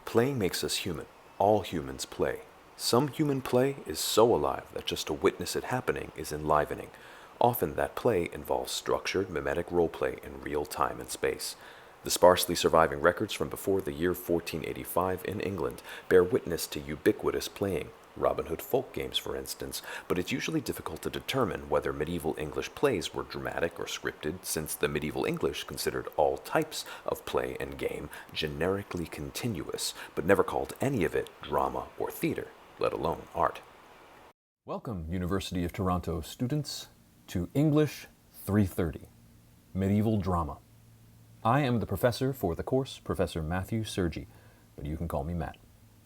Playing makes us human. All humans play. Some human play is so alive that just to witness it happening is enlivening. Often that play involves structured, mimetic roleplay in real time and space. The sparsely surviving records from before the year 1485 in England bear witness to ubiquitous playing, Robin Hood folk games for instance, but it's usually difficult to determine whether medieval English plays were dramatic or scripted, since the medieval English considered all types of play and game generically continuous, but never called any of it drama or theater, let alone art. Welcome, University of Toronto students, to English 330, Medieval Drama. I am the professor for the course, Professor Matthew Sergi, but you can call me Matt.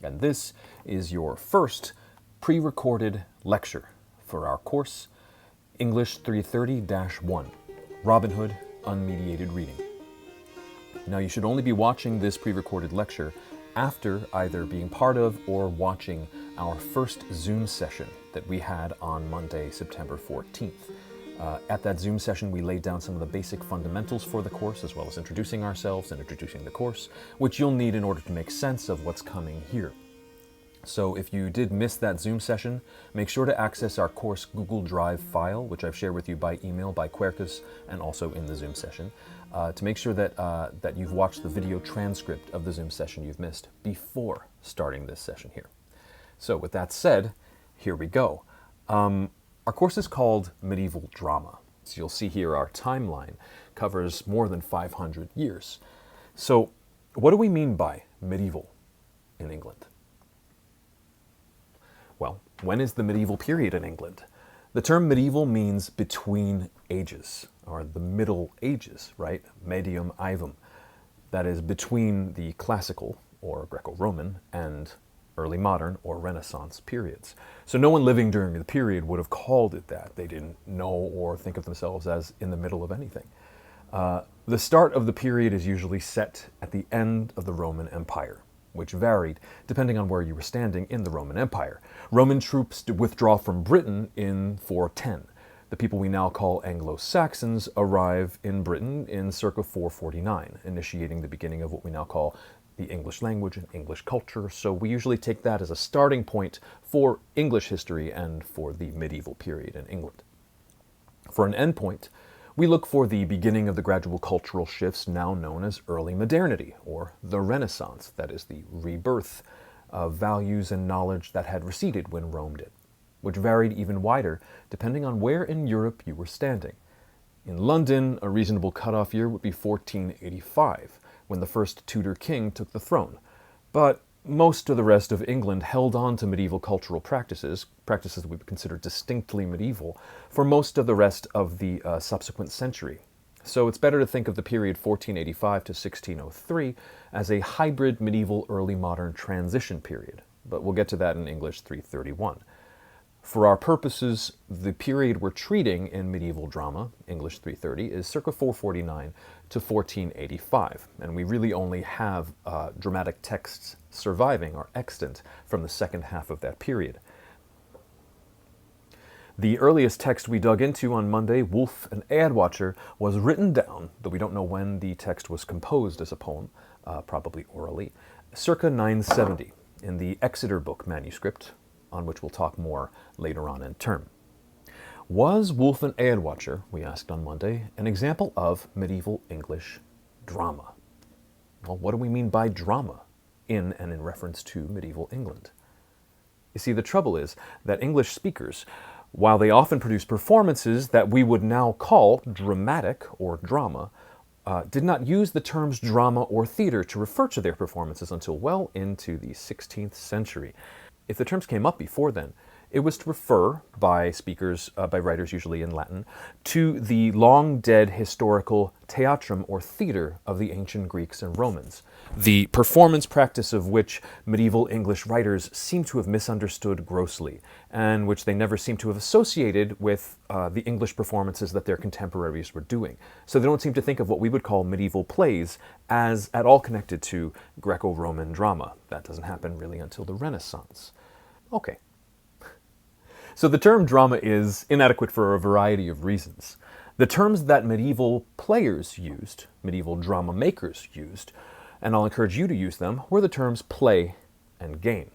And this is your first pre-recorded lecture for our course, English 330-1, Robin Hood Unmediated Reading. Now, you should only be watching this pre-recorded lecture after either being part of or watching our first Zoom session that we had on Monday, September 14th. At that Zoom session, we laid down some of the basic fundamentals for the course, as well as introducing ourselves and introducing the course, which you'll need in order to make sense of what's coming here. So if you did miss that Zoom session, make sure to access our course Google Drive file, which I've shared with you by email, by Quercus, and also in the Zoom session, to make sure that you've watched the video transcript of the Zoom session you've missed before starting this session here. So with that said, here we go. Our course is called Medieval Drama. So you'll see here our timeline covers more than 500 years. So what do we mean by medieval in England? Well, when is the medieval period in England? The term medieval means between ages, or the Middle Ages, right? Medium aevum. That is between the classical, or Greco-Roman, and early modern or Renaissance periods. So no one living during the period would have called it that. They didn't know or think of themselves as in the middle of anything. The start of the period is usually set at the end of the Roman Empire, which varied depending on where you were standing in the Roman Empire. Roman troops withdraw from Britain in 410. The people we now call Anglo-Saxons arrive in Britain in circa 449, initiating the beginning of what we now call the English language and English culture, so we usually take that as a starting point for English history and for the medieval period in England. For an endpoint, we look for the beginning of the gradual cultural shifts now known as early modernity, or the Renaissance, that is the rebirth of values and knowledge that had receded when Rome did, which varied even wider depending on where in Europe you were standing. In London, a reasonable cutoff year would be 1485, when the first Tudor king took the throne. But most of the rest of England held on to medieval cultural practices that we would consider distinctly medieval, for most of the rest of the subsequent century. So it's better to think of the period 1485 to 1603 as a hybrid medieval early modern transition period, but we'll get to that in English 331. For our purposes, the period we're treating in medieval drama, English 330, is circa 449 to 1485, and we really only have dramatic texts surviving or extant from the second half of that period. The earliest text we dug into on Monday, Wolf and Eadwacher, was written down, though we don't know when the text was composed as a poem, probably orally, circa 970 in the Exeter Book manuscript, on which we'll talk more later on in term. Was Wolf and Eadwacher, we asked on Monday, an example of medieval English drama? Well, what do we mean by drama in and in reference to medieval England? You see, the trouble is that English speakers, while they often produce performances that we would now call dramatic or drama, did not use the terms drama or theater to refer to their performances until well into the 16th century. If the terms came up before then, it was to refer, by writers usually in Latin, to the long-dead historical theatrum or theater of the ancient Greeks and Romans, the performance practice of which medieval English writers seem to have misunderstood grossly, and which they never seem to have associated with the English performances that their contemporaries were doing. So they don't seem to think of what we would call medieval plays as at all connected to Greco-Roman drama. That doesn't happen really until the Renaissance. Okay. So the term drama is inadequate for a variety of reasons. The terms that medieval players used, medieval drama makers used, and I'll encourage you to use them, were the terms play and game.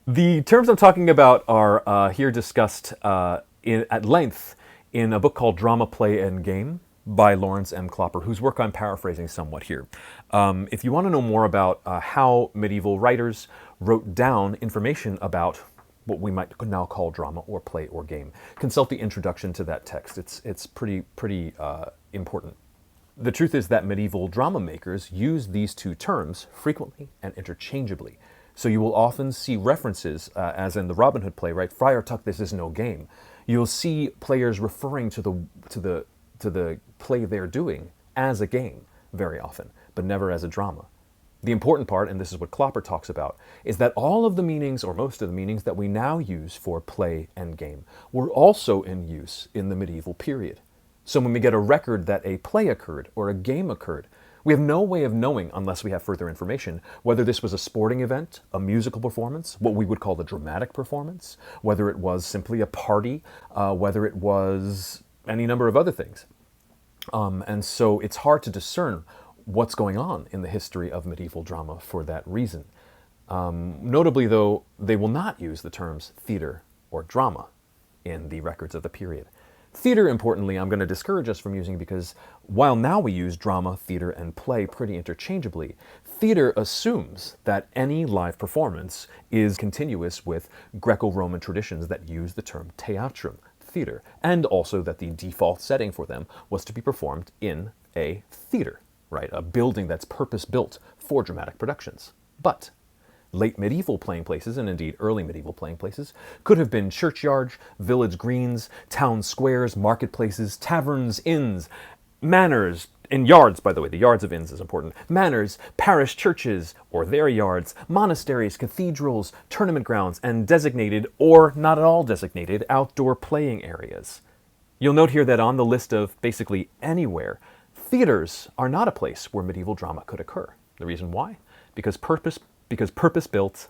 The terms I'm talking about are here discussed at length in a book called Drama, Play, and Game by Lawrence M. Clopper, whose work I'm paraphrasing somewhat here. If you want to know more about how medieval writers wrote down information about what we might now call drama or play or game, consult the introduction to that text. It's pretty important. The truth is that medieval drama makers use these two terms frequently and interchangeably. So you will often see references, as in the Robin Hood play, right? Friar Tuck, this is no game. You'll see players referring to the play they're doing as a game very often, but never as a drama. The important part, and this is what Clopper talks about, is that all of the meanings, or most of the meanings, that we now use for play and game were also in use in the medieval period. So when we get a record that a play occurred or a game occurred, we have no way of knowing, unless we have further information, whether this was a sporting event, a musical performance, what we would call a dramatic performance, whether it was simply a party, whether it was any number of other things. And so it's hard to discern what's going on in the history of medieval drama for that reason. Notably, though, they will not use the terms theater or drama in the records of the period. Theater, importantly, I'm going to discourage us from using because while now we use drama, theater, and play pretty interchangeably, theater assumes that any live performance is continuous with Greco-Roman traditions that use the term theatrum, theater, and also that the default setting for them was to be performed in a theater, right? A building that's purpose-built for dramatic productions. But late medieval playing places, and indeed early medieval playing places, could have been churchyards, village greens, town squares, marketplaces, taverns, inns, manors, and yards, by the way, the yards of inns is important, manors, parish churches, or their yards, monasteries, cathedrals, tournament grounds, and designated, or not at all designated, outdoor playing areas. You'll note here that on the list of basically anywhere, theaters are not a place where medieval drama could occur. The reason why? Because purpose-built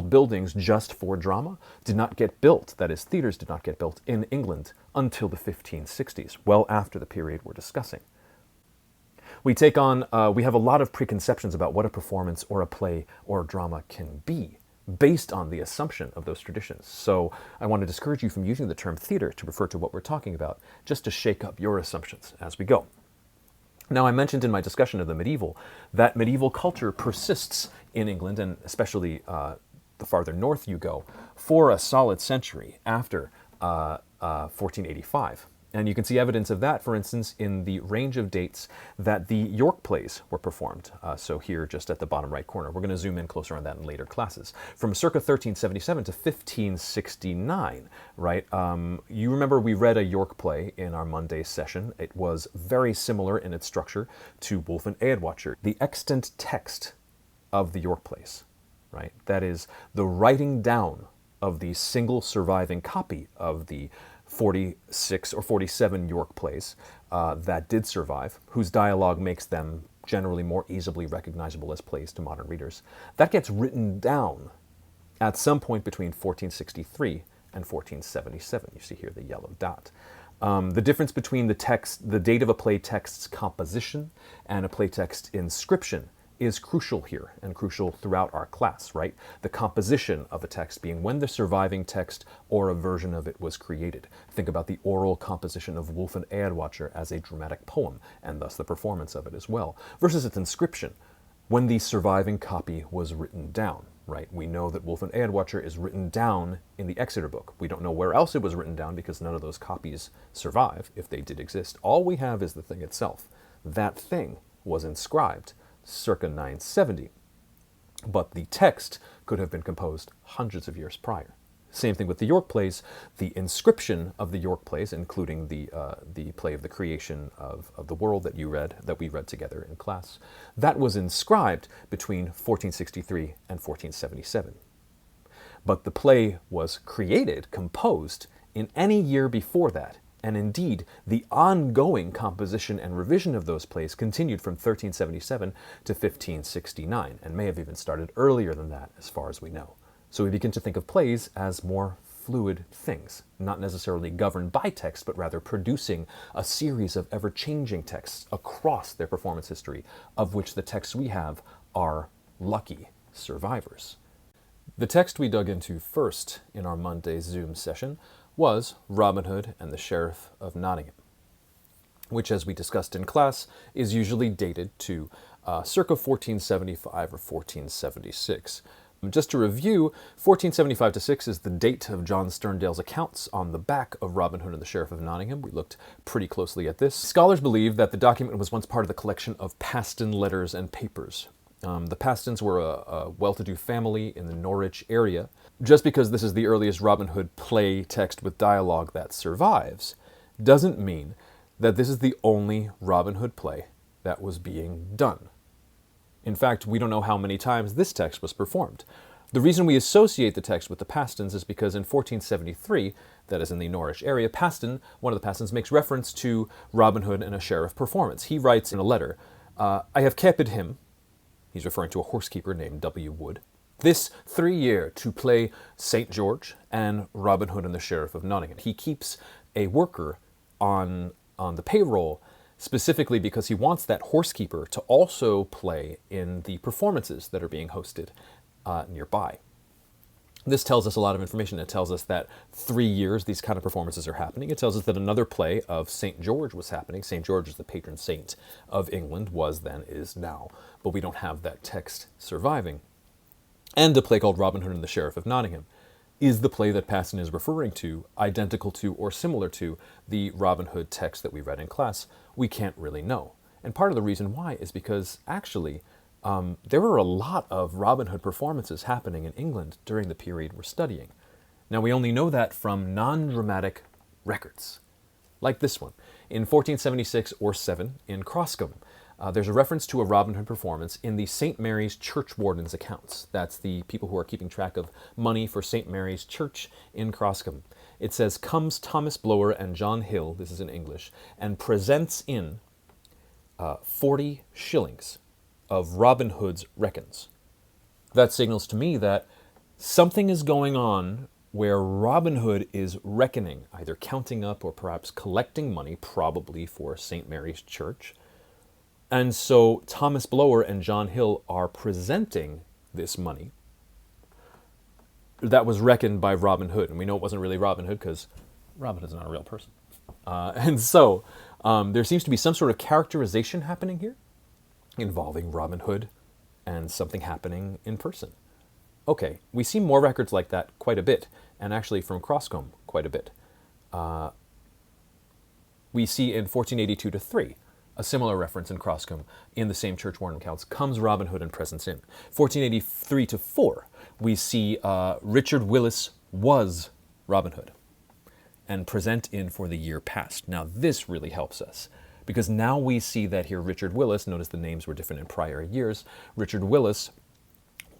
buildings just for drama did not get built, that is, theaters did not get built in England until the 1560s, well after the period we're discussing. We have a lot of preconceptions about what a performance or a play or a drama can be based on the assumption of those traditions. So I want to discourage you from using the term theater to refer to what we're talking about, just to shake up your assumptions as we go. Now, I mentioned in my discussion of the medieval that medieval culture persists in England, and especially the farther north you go, for a solid century after 1485. And you can see evidence of that, for instance, in the range of dates that the York plays were performed. So here, just at the bottom right corner. We're going to zoom in closer on that in later classes. From circa 1377 to 1569, right? You remember we read a York play in our Monday session. It was very similar in its structure to Wolf and Ædwacher. The extant text of the York plays, right? That is the writing down of the single surviving copy of the 46 or 47 York plays that did survive, whose dialogue makes them generally more easily recognizable as plays to modern readers. That gets written down at some point between 1463 and 1477. You see here the yellow dot. The difference between the date of a play text's composition and a play text inscription is crucial here, and crucial throughout our class, right? The composition of a text being when the surviving text or a version of it was created. Think about the oral composition of Wolf and Ædwacher as a dramatic poem, and thus the performance of it as well, versus its inscription, when the surviving copy was written down, right? We know that Wolf and Ædwacher is written down in the Exeter book. We don't know where else it was written down because none of those copies survive, if they did exist. All we have is the thing itself. That thing was inscribed circa 970, but the text could have been composed hundreds of years prior. Same thing with the York plays. The inscription of the York plays, including the play of the creation of the world that we read together in class, that was inscribed between 1463 and 1477. But the play was composed in any year before that. And indeed, the ongoing composition and revision of those plays continued from 1377 to 1569, and may have even started earlier than that, as far as we know. So we begin to think of plays as more fluid things, not necessarily governed by text, but rather producing a series of ever-changing texts across their performance history, of which the texts we have are lucky survivors. The text we dug into first in our Monday Zoom session was Robin Hood and the Sheriff of Nottingham, which, as we discussed in class, is usually dated to circa 1475 or 1476. Just to review, 1475 to 6 is the date of John Sterndale's accounts on the back of Robin Hood and the Sheriff of Nottingham. We looked pretty closely at this. Scholars believe that the document was once part of the collection of Paston letters and papers. The Pastons were a well-to-do family in the Norwich area. Just because this is the earliest Robin Hood play text with dialogue that survives, doesn't mean that this is the only Robin Hood play that was being done. In fact, we don't know how many times this text was performed. The reason we associate the text with the Pastons is because in 1473, that is in the Norwich area, Paston, one of the Pastons, makes reference to Robin Hood and a sheriff performance. He writes in a letter, I have kept him, he's referring to a horsekeeper named W. Wood, this 3 year to play St. George and Robin Hood and the Sheriff of Nottingham. He keeps a worker on the payroll specifically because he wants that horsekeeper to also play in the performances that are being hosted nearby. This tells us a lot of information. It tells us that 3 years these kind of performances are happening. It tells us that another play of St. George was happening. St. George is the patron saint of England, was then, is now. But we don't have that text surviving. And a play called Robin Hood and the Sheriff of Nottingham is the play that Paston is referring to, identical to or similar to the Robin Hood text that we read in class? We can't really know. And part of the reason why is because actually there were a lot of Robin Hood performances happening in England during the period we're studying. Now we only know that from non-dramatic records, like this one. In 1476 or 7 in Croscombe, there's a reference to a Robin Hood performance in the St. Mary's Churchwardens' accounts. That's the people who are keeping track of money for St. Mary's Church in Croscombe. It says, comes Thomas Blower and John Hill, this is in English, and presents in 40 shillings of Robin Hood's reckons. That signals to me that something is going on where Robin Hood is reckoning, either counting up or perhaps collecting money, probably for St. Mary's Church. And so Thomas Blower and John Hill are presenting this money that was reckoned by Robin Hood. And we know it wasn't really Robin Hood because Robin Hood's not a real person. And so there seems to be some sort of characterization happening here involving Robin Hood and something happening in person. Okay, we see more records like that quite a bit, and actually from Croscombe quite a bit. We see in 1482 to 3, a similar reference in Croscombe in the same Churchwarden accounts, comes Robin Hood and presents in. 1483 to 4, we see Richard Willis was Robin Hood and present in for the year past. Now this really helps us because now we see that here Richard Willis, notice the names were different in prior years, Richard Willis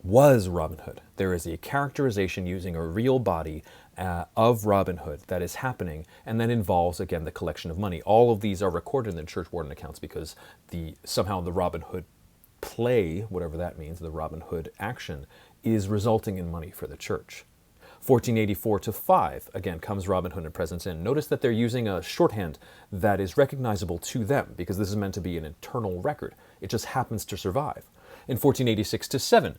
was Robin Hood. There is a characterization using a real body of Robin Hood that is happening, and that involves, again, the collection of money. All of these are recorded in the Churchwarden accounts because somehow the Robin Hood play, whatever that means, the Robin Hood action, is resulting in money for the church. 1484 to 5, again, comes Robin Hood and presents in. Notice that they're using a shorthand that is recognizable to them because this is meant to be an internal record. It just happens to survive. In 1486 to 7,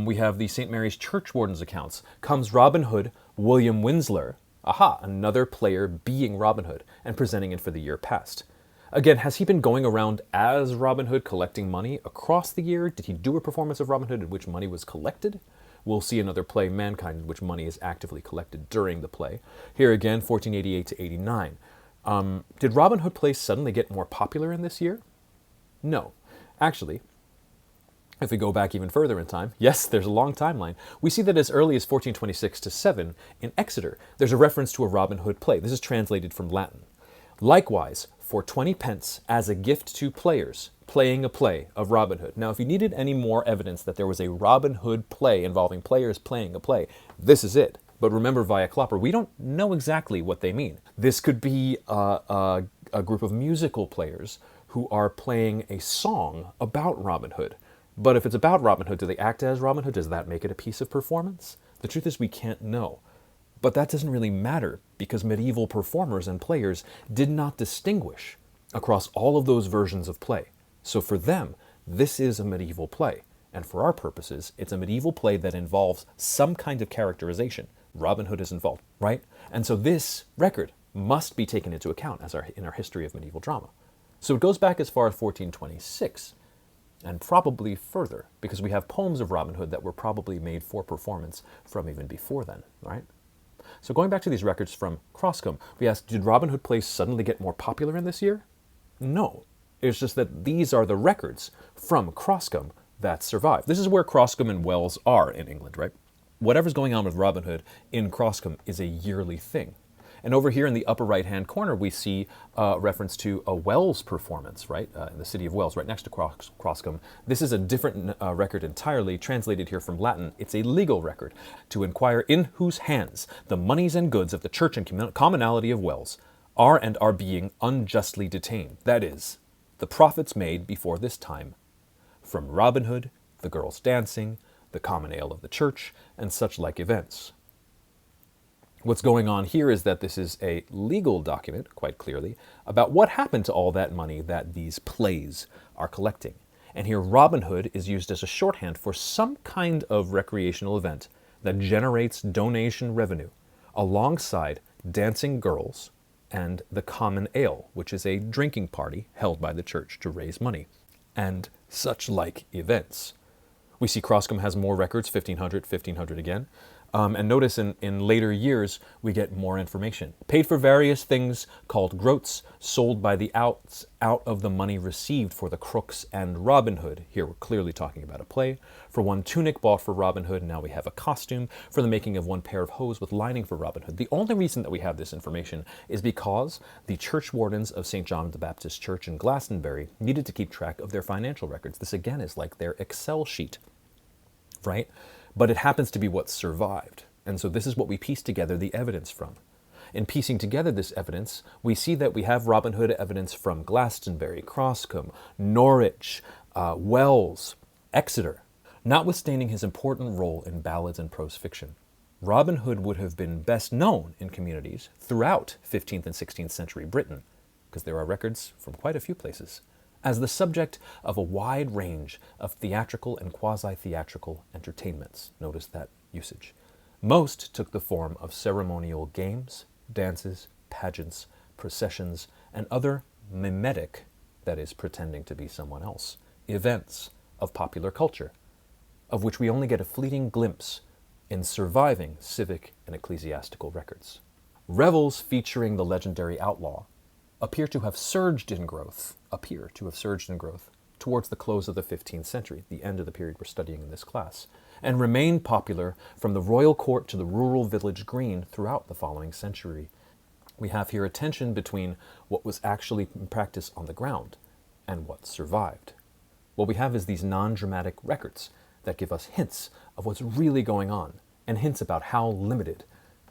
we have the St. Mary's Churchwardens accounts. Comes Robin Hood, William Winslow, another player being Robin Hood, and presenting it for the year past. Again, has he been going around as Robin Hood collecting money across the year? Did he do a performance of Robin Hood in which money was collected? We'll see another play, Mankind, in which money is actively collected during the play. Here again, 1488 to 89. Did Robin Hood plays suddenly get more popular in this year? No. Actually, if we go back even further in time, yes, there's a long timeline, we see that as early as 1426 to 7, in Exeter, there's a reference to a Robin Hood play. This is translated from Latin. Likewise, for 20 pence as a gift to players, playing a play of Robin Hood. Now, if you needed any more evidence that there was a Robin Hood play involving players playing a play, this is it. But remember, via Klopper, we don't know exactly what they mean. This could be a group of musical players who are playing a song about Robin Hood. But if it's about Robin Hood, do they act as Robin Hood? Does that make it a piece of performance? The truth is we can't know. But that doesn't really matter because medieval performers and players did not distinguish across all of those versions of play. So for them, this is a medieval play. And for our purposes, it's a medieval play that involves some kind of characterization. Robin Hood is involved, right? And so this record must be taken into account in our history of medieval drama. So it goes back as far as 1426, and probably further, because we have poems of Robin Hood that were probably made for performance from even before then, right? So going back to these records from Croscombe, we asked, did Robin Hood plays suddenly get more popular in this year? No. It's just that these are the records from Croscombe that survive. This is where Croscombe and Wells are in England, right? Whatever's going on with Robin Hood in Croscombe is a yearly thing. And over here in the upper right-hand corner, we see a reference to a Wells performance, right, in the city of Wells, right next to Croscombe. This is a different record entirely, translated here from Latin. It's a legal record to inquire in whose hands the moneys and goods of the church and commonalty of Wells are and are being unjustly detained. That is, the profits made before this time from Robin Hood, the girls dancing, the common ale of the church, and such like events. What's going on here is that this is a legal document, quite clearly, about what happened to all that money that these plays are collecting. And here Robin Hood is used as a shorthand for some kind of recreational event that generates donation revenue alongside dancing girls and the common ale, which is a drinking party held by the church to raise money, and such like events. We see Croscombe has more records, 1500 again. And notice in later years, we get more information. Paid for various things called groats, sold by the outs out of the money received for the crooks and Robin Hood. Here we're clearly talking about a play. For one tunic bought for Robin Hood, now we have a costume. For the making of one pair of hose with lining for Robin Hood. The only reason that we have this information is because the church wardens of St. John the Baptist Church in Glastonbury needed to keep track of their financial records. This again is like their Excel sheet, right? But it happens to be what survived. And so this is what we piece together the evidence from. In piecing together this evidence, we see that we have Robin Hood evidence from Glastonbury, Croscombe, Norwich, Wells, Exeter. Notwithstanding his important role in ballads and prose fiction, Robin Hood would have been best known in communities throughout 15th and 16th century Britain, because there are records from quite a few places, as the subject of a wide range of theatrical and quasi-theatrical entertainments. Notice that usage. Most took the form of ceremonial games, dances, pageants, processions, and other mimetic, that is, pretending to be someone else, events of popular culture, of which we only get a fleeting glimpse in surviving civic and ecclesiastical records. Revels featuring the legendary outlaw appear to have surged in growth towards the close of the 15th century, the end of the period we're studying in this class, and remained popular from the royal court to the rural village green throughout the following century. We have here a tension between what was actually in practice on the ground and what survived. What we have is these non-dramatic records that give us hints of what's really going on and hints about how limited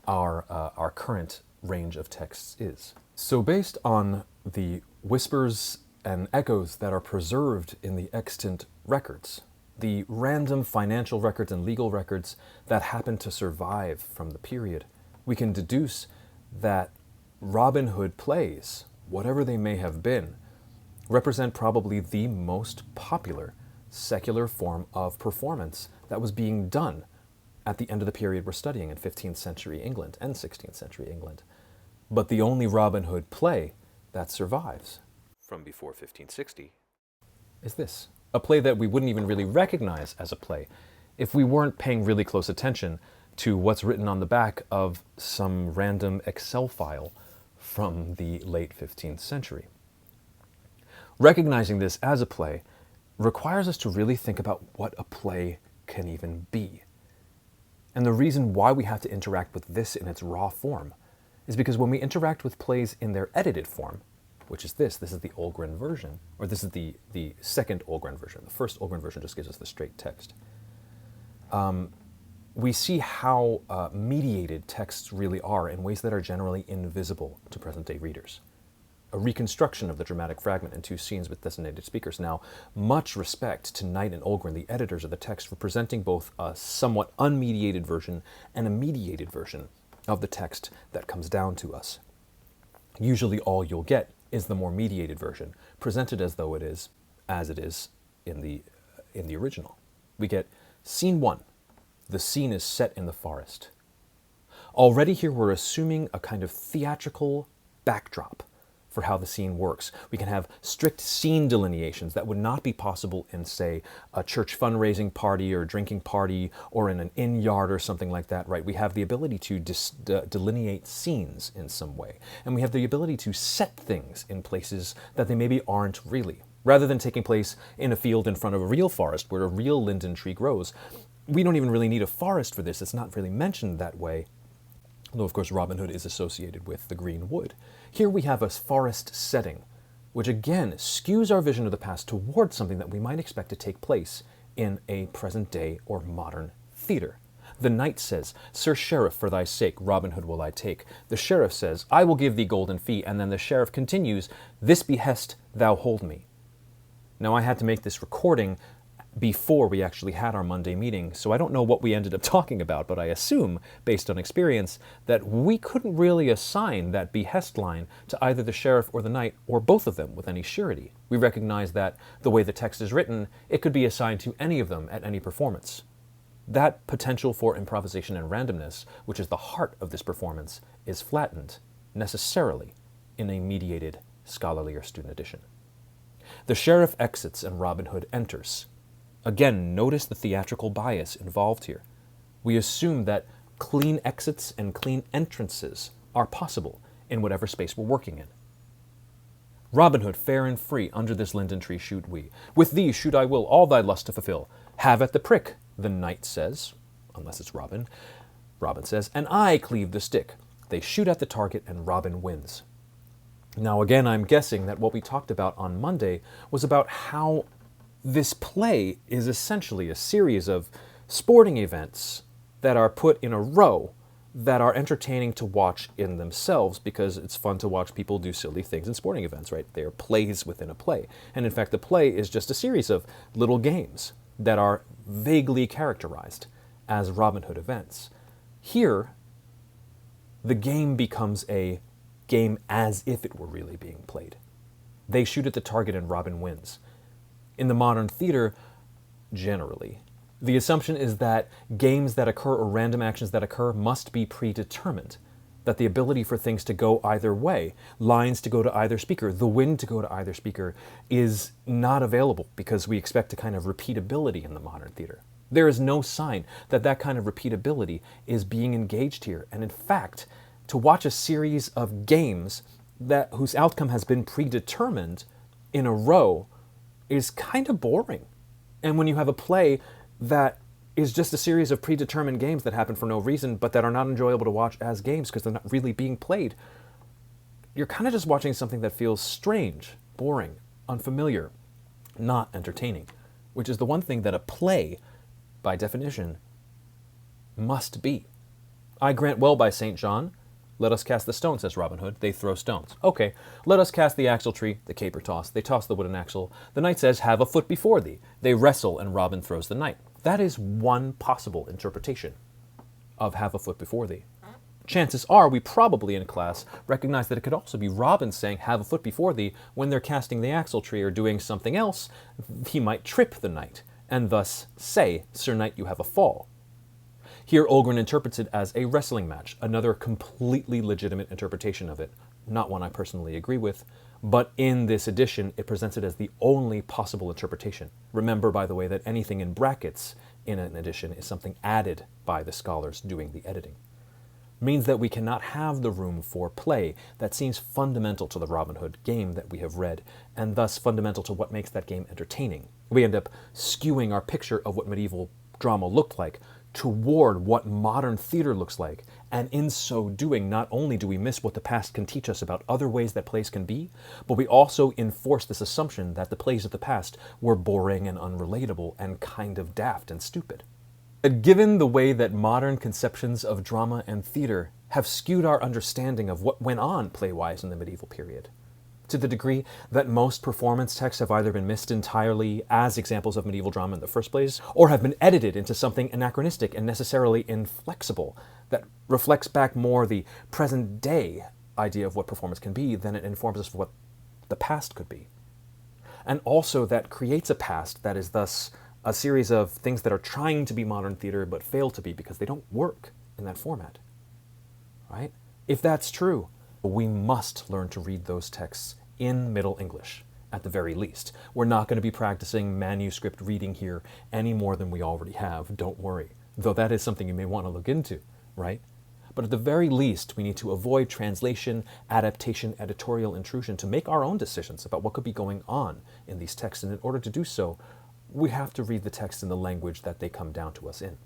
our current range of texts is. So based on the whispers and echoes that are preserved in the extant records, the random financial records and legal records that happen to survive from the period, we can deduce that Robin Hood plays, whatever they may have been, represent probably the most popular secular form of performance that was being done at the end of the period we're studying in 15th century England and 16th century England. But the only Robin Hood play that survives From before 1560. is this. A play that we wouldn't even really recognize as a play if we weren't paying really close attention to what's written on the back of some random Excel file from the late 15th century. Recognizing this as a play requires us to really think about what a play can even be. And the reason why we have to interact with this in its raw form is because when we interact with plays in their edited form, which is this is the Olgren version, or this is the second Olgren version. The first Olgren version just gives us the straight text. We see how mediated texts really are in ways that are generally invisible to present-day readers. A reconstruction of the dramatic fragment in two scenes with designated speakers. Now, much respect to Knight and Olgren, the editors of the text, for presenting both a somewhat unmediated version and a mediated version of the text that comes down to us. Usually all you'll get is the more mediated version, presented as though it is as it is in the original. We get scene 1. The scene is set in the forest. Already here we're assuming a kind of theatrical backdrop for how the scene works. We can have strict scene delineations that would not be possible in, say, a church fundraising party or drinking party or in an inn yard or something like that, right? We have the ability to delineate scenes in some way. And we have the ability to set things in places that they maybe aren't really. Rather than taking place in a field in front of a real forest where a real linden tree grows, we don't even really need a forest for this. It's not really mentioned that way. Though, of course, Robin Hood is associated with the green wood. Here we have a forest setting, which again skews our vision of the past towards something that we might expect to take place in a present day or modern theater. The knight says, "Sir Sheriff, for thy sake, Robin Hood will I take." The sheriff says, "I will give thee golden fee." And then the sheriff continues, "This behest thou hold me." Now, I had to make this recording before we actually had our Monday meeting, so I don't know what we ended up talking about, but I assume, based on experience, that we couldn't really assign that behest line to either the sheriff or the knight, or both of them with any surety. We recognize that the way the text is written, it could be assigned to any of them at any performance. That potential for improvisation and randomness, which is the heart of this performance, is flattened, necessarily, in a mediated scholarly or student edition. The sheriff exits and Robin Hood enters. Again, notice the theatrical bias involved here. We assume that clean exits and clean entrances are possible in whatever space we're working in. Robin Hood, fair and free, under this linden tree shoot we. With thee shoot I will all thy lust to fulfill. Have at the prick, the knight says, unless it's Robin. Robin says, and I cleave the stick. They shoot at the target and Robin wins. Now again, I'm guessing that what we talked about on Monday was about how this play is essentially a series of sporting events that are put in a row that are entertaining to watch in themselves because it's fun to watch people do silly things in sporting events, right? They are plays within a play. And in fact, the play is just a series of little games that are vaguely characterized as Robin Hood events. Here, the game becomes a game as if it were really being played. They shoot at the target and Robin wins. In the modern theater, generally, the assumption is that games that occur or random actions that occur must be predetermined, that the ability for things to go either way, lines to go to either speaker, the wind to go to either speaker, is not available because we expect a kind of repeatability in the modern theater. There is no sign that that kind of repeatability is being engaged here. And in fact, to watch a series of games whose outcome has been predetermined in a row is kind of boring. And when you have a play that is just a series of predetermined games that happen for no reason, but that are not enjoyable to watch as games because they're not really being played, you're kind of just watching something that feels strange, boring, unfamiliar, not entertaining, which is the one thing that a play, by definition, must be. I grant well by St. John. Let us cast the stone, says Robin Hood. They throw stones. Okay, let us cast the axle tree, the caper toss. They toss the wooden axle. The knight says, have a foot before thee. They wrestle, and Robin throws the knight. That is one possible interpretation of have a foot before thee. Chances are we probably in class recognize that it could also be Robin saying, have a foot before thee, when they're casting the axle tree or doing something else. He might trip the knight, and thus say, Sir Knight, you have a fall. Here, Olgren interprets it as a wrestling match, another completely legitimate interpretation of it, not one I personally agree with, but in this edition, it presents it as the only possible interpretation. Remember, by the way, that anything in brackets in an edition is something added by the scholars doing the editing. Means that we cannot have the room for play that seems fundamental to the Robin Hood game that we have read, and thus fundamental to what makes that game entertaining. We end up skewing our picture of what medieval drama looked like toward what modern theater looks like, and in so doing, not only do we miss what the past can teach us about other ways that plays can be, but we also enforce this assumption that the plays of the past were boring and unrelatable and kind of daft and stupid. But given the way that modern conceptions of drama and theater have skewed our understanding of what went on play-wise in the medieval period, to the degree that most performance texts have either been missed entirely as examples of medieval drama in the first place, or have been edited into something anachronistic and necessarily inflexible that reflects back more the present day idea of what performance can be than it informs us of what the past could be. And also that creates a past that is thus a series of things that are trying to be modern theater but fail to be because they don't work in that format, right? If that's true, we must learn to read those texts in Middle English, at the very least. We're not going to be practicing manuscript reading here any more than we already have, don't worry. Though that is something you may want to look into, right? But at the very least, we need to avoid translation, adaptation, editorial intrusion to make our own decisions about what could be going on in these texts. And in order to do so, we have to read the text in the language that they come down to us in.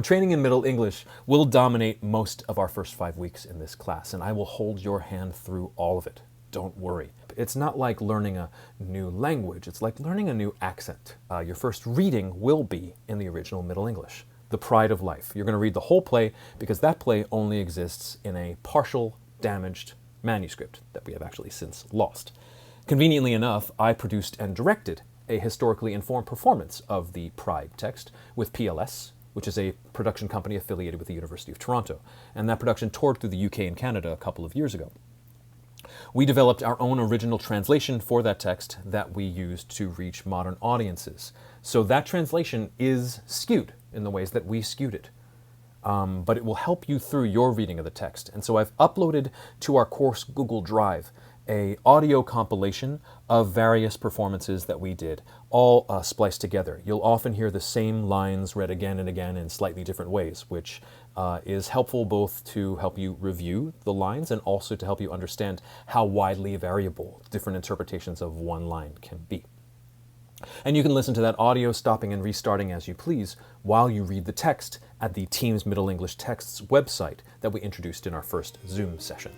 Training in Middle English will dominate most of our first 5 weeks in this class, and I will hold your hand through all of it. Don't worry. It's not like learning a new language. It's like learning a new accent. Your first reading will be in the original Middle English. The Pride of Life. You're going to read the whole play because that play only exists in a partial, damaged manuscript that we have actually since lost. Conveniently enough, I produced and directed a historically informed performance of the Pride text with PLS, which is a production company affiliated with the University of Toronto, and that production toured through the UK and Canada a couple of years ago. We developed our own original translation for that text that we used to reach modern audiences. So that translation is skewed in the ways that we skewed it. But it will help you through your reading of the text. And so I've uploaded to our course Google Drive a audio compilation of various performances that we did, all spliced together. You'll often hear the same lines read again and again in slightly different ways, which is helpful both to help you review the lines and also to help you understand how widely variable different interpretations of one line can be. And you can listen to that audio stopping and restarting as you please while you read the text at the Teams Middle English Texts website that we introduced in our first Zoom session.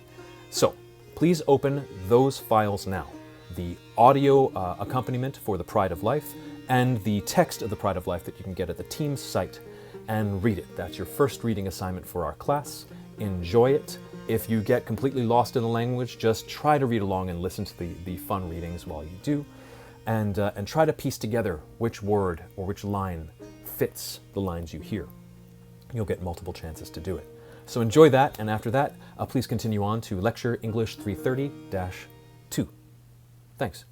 So please open those files now, the audio accompaniment for The Pride of Life and the text of The Pride of Life that you can get at the Teams site, and read it. That's your first reading assignment for our class. Enjoy it. If you get completely lost in the language, just try to read along and listen to the fun readings while you do. And try to piece together which word or which line fits the lines you hear. You'll get multiple chances to do it. So enjoy that, and after that, please continue on to Lecture English 330-2. Thanks.